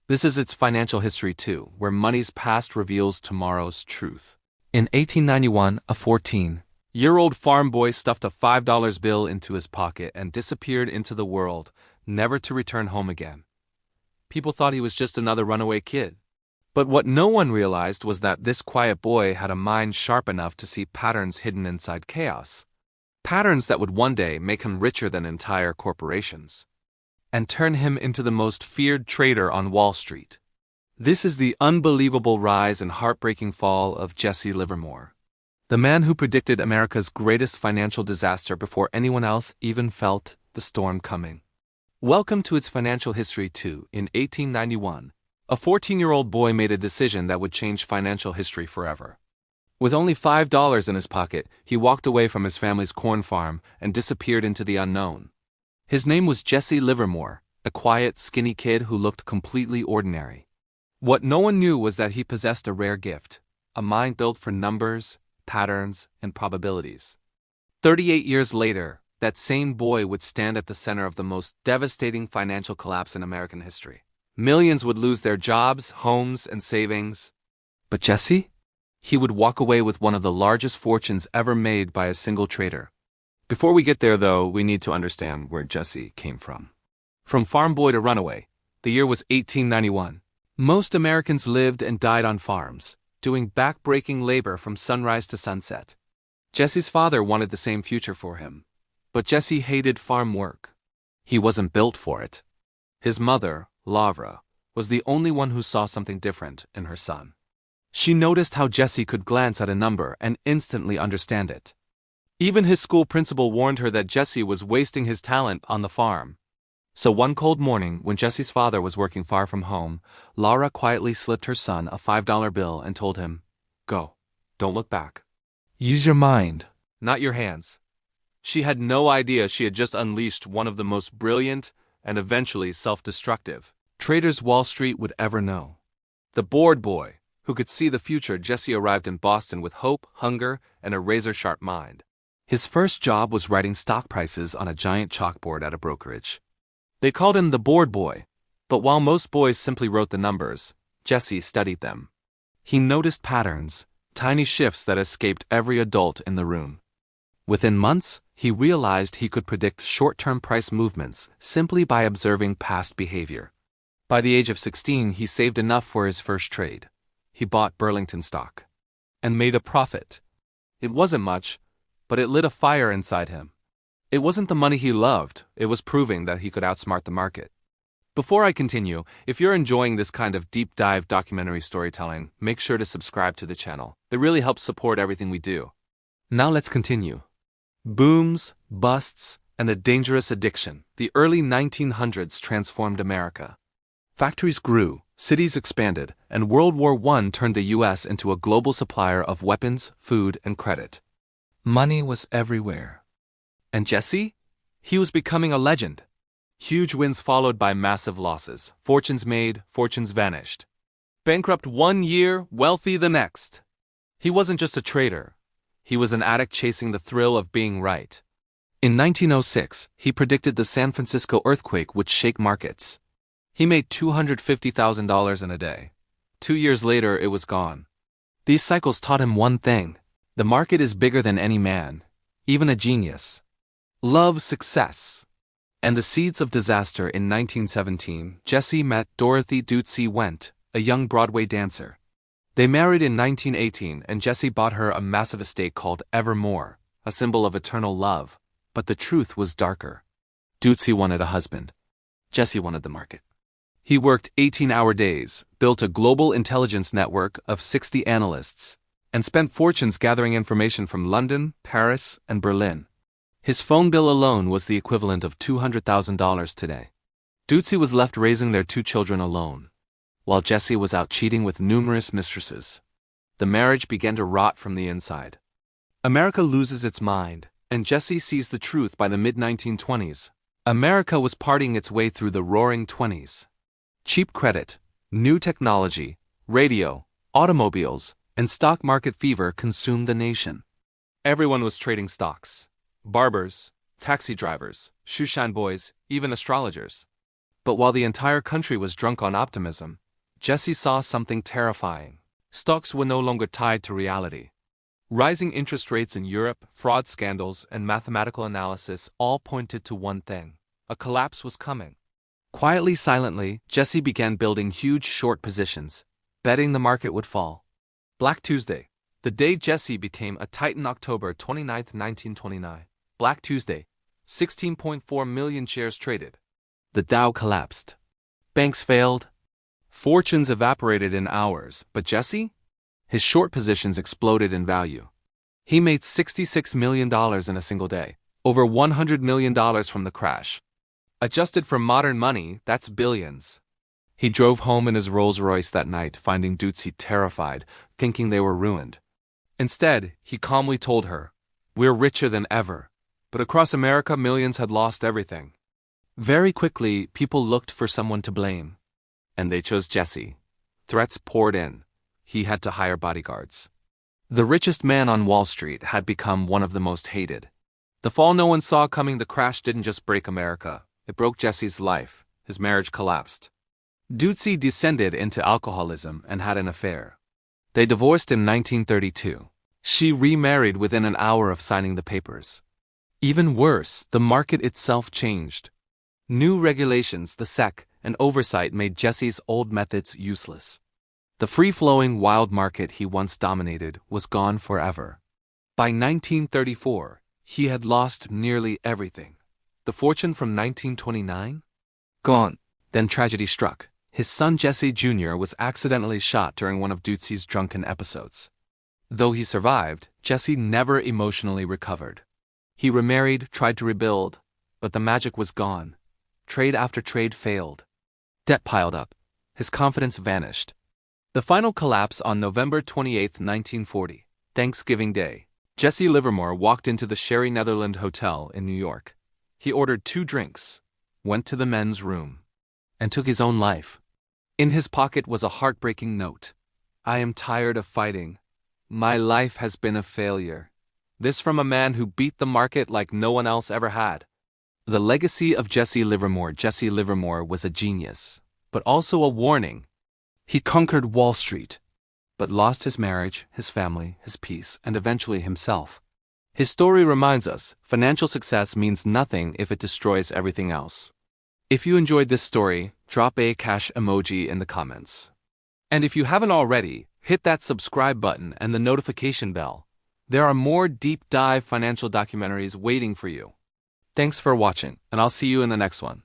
This is its financial history too, where money's past reveals tomorrow's truth. In 1891, a 14-year-old farm boy stuffed a $5 bill into his pocket and disappeared into the world, never to return home again. People thought he was just another runaway kid. But what no one realized was that this quiet boy had a mind sharp enough to see patterns hidden inside chaos. Patterns that would one day make him richer than entire corporations, and turn him into the most feared trader on Wall Street. This is the unbelievable rise and heartbreaking fall of Jesse Livermore, the man who predicted America's greatest financial disaster before anyone else even felt the storm coming. Welcome to Its Financial History 2. In 1891, a 14-year-old boy made a decision that would change financial history forever. With only $5 in his pocket, he walked away from his family's corn farm and disappeared into the unknown. His name was Jesse Livermore, a quiet, skinny kid who looked completely ordinary. What no one knew was that he possessed a rare gift, a mind built for numbers, patterns, and probabilities. 38 years later, that same boy would stand at the center of the most devastating financial collapse in American history. Millions would lose their jobs, homes, and savings. But Jesse? He would walk away with one of the largest fortunes ever made by a single trader. Before we get there, though, we need to understand where Jesse came from. From farm boy to runaway, the year was 1891. Most Americans lived and died on farms, doing back-breaking labor from sunrise to sunset. Jesse's father wanted the same future for him, but Jesse hated farm work. He wasn't built for it. His mother, Laura, was the only one who saw something different in her son. She noticed how Jesse could glance at a number and instantly understand it. Even his school principal warned her that Jesse was wasting his talent on the farm. So one cold morning, when Jesse's father was working far from home, Laura quietly slipped her son a $5 bill and told him, "Go. Don't look back. Use your mind, not your hands." She had no idea she had just unleashed one of the most brilliant and eventually self-destructive traders Wall Street would ever know. The bored boy, who could see the future. Jesse arrived in Boston with hope, hunger, and a razor-sharp mind. His first job was writing stock prices on a giant chalkboard at a brokerage. They called him the bored boy, but while most boys simply wrote the numbers, Jesse studied them. He noticed patterns, tiny shifts that escaped every adult in the room. Within months, he realized he could predict short-term price movements simply by observing past behavior. By the age of 16, he saved enough for his first trade. He bought Burlington stock and made a profit. It wasn't much, but it lit a fire inside him. It wasn't the money he loved, it was proving that he could outsmart the market. Before I continue, if you're enjoying this kind of deep dive documentary storytelling, make sure to subscribe to the channel. It really helps support everything we do. Now let's continue. Booms, busts, and a dangerous addiction. The early 1900s transformed America. Factories grew, cities expanded, and World War I turned the U.S. into a global supplier of weapons, food, and credit. Money was everywhere. And Jesse? He was becoming a legend. Huge wins followed by massive losses. Fortunes made, fortunes vanished. Bankrupt one year, wealthy the next. He wasn't just a trader. He was an addict chasing the thrill of being right. In 1906, he predicted the San Francisco earthquake would shake markets. He made $250,000 in a day. 2 years later, it was gone. These cycles taught him one thing: the market is bigger than any man, even a genius. Love success. And the seeds of disaster. In 1917, Jesse met Dorothy Dootsie Went, a young Broadway dancer. They married in 1918, and Jesse bought her a massive estate called Evermore, a symbol of eternal love. But the truth was darker. Dootsie wanted a husband. Jesse wanted the market. He worked 18-hour days, built a global intelligence network of 60 analysts, and spent fortunes gathering information from London, Paris, and Berlin. His phone bill alone was the equivalent of $200,000 today. Dootsie was left raising their 2 children alone, while Jesse was out cheating with numerous mistresses. The marriage began to rot from the inside. America loses its mind, and Jesse sees the truth by the mid-1920s. America was partying its way through the roaring 20s. Cheap credit, new technology, radio, automobiles, and stock market fever consumed the nation. Everyone was trading stocks. Barbers, taxi drivers, shoeshine boys, even astrologers. But while the entire country was drunk on optimism, Jesse saw something terrifying. Stocks were no longer tied to reality. Rising interest rates in Europe, fraud scandals, and mathematical analysis all pointed to one thing: a collapse was coming. Quietly, silently, Jesse began building huge short positions, betting the market would fall. Black Tuesday. The day Jesse became a titan. October 29, 1929. Black Tuesday. 16.4 million shares traded. The Dow collapsed. Banks failed. Fortunes evaporated in hours, but Jesse? His short positions exploded in value. He made $66 million in a single day, over $100 million from the crash. Adjusted for modern money, that's billions. He drove home in his Rolls-Royce that night, finding Dootsie terrified, thinking they were ruined. Instead, he calmly told her, "We're richer than ever." But across America, millions had lost everything. Very quickly, people looked for someone to blame. And they chose Jesse. Threats poured in. He had to hire bodyguards. The richest man on Wall Street had become one of the most hated. The fall no one saw coming. The crash didn't just break America. It broke Jesse's life. His marriage collapsed. Dootsie descended into alcoholism and had an affair. They divorced in 1932. She remarried within an hour of signing the papers. Even worse, the market itself changed. New regulations, the SEC, and oversight made Jesse's old methods useless. The free-flowing wild market he once dominated was gone forever. By 1934, he had lost nearly everything. The fortune from 1929? Gone. Then tragedy struck. His son Jesse Jr. was accidentally shot during one of Dootsie's drunken episodes. Though he survived, Jesse never emotionally recovered. He remarried, tried to rebuild, but the magic was gone. Trade after trade failed. Debt piled up. His confidence vanished. The final collapse on November 28, 1940, Thanksgiving Day. Jesse Livermore walked into the Sherry Netherland Hotel in New York. He ordered 2 drinks, went to the men's room, and took his own life. In his pocket was a heartbreaking note. "I am tired of fighting. My life has been a failure." This from a man who beat the market like no one else ever had. The legacy of Jesse Livermore. Jesse Livermore was a genius, but also a warning. He conquered Wall Street, but lost his marriage, his family, his peace, and eventually himself. His story reminds us, financial success means nothing if it destroys everything else. If you enjoyed this story, drop a cash emoji in the comments. And if you haven't already, hit that subscribe button and the notification bell. There are more deep dive financial documentaries waiting for you. Thanks for watching, and I'll see you in the next one.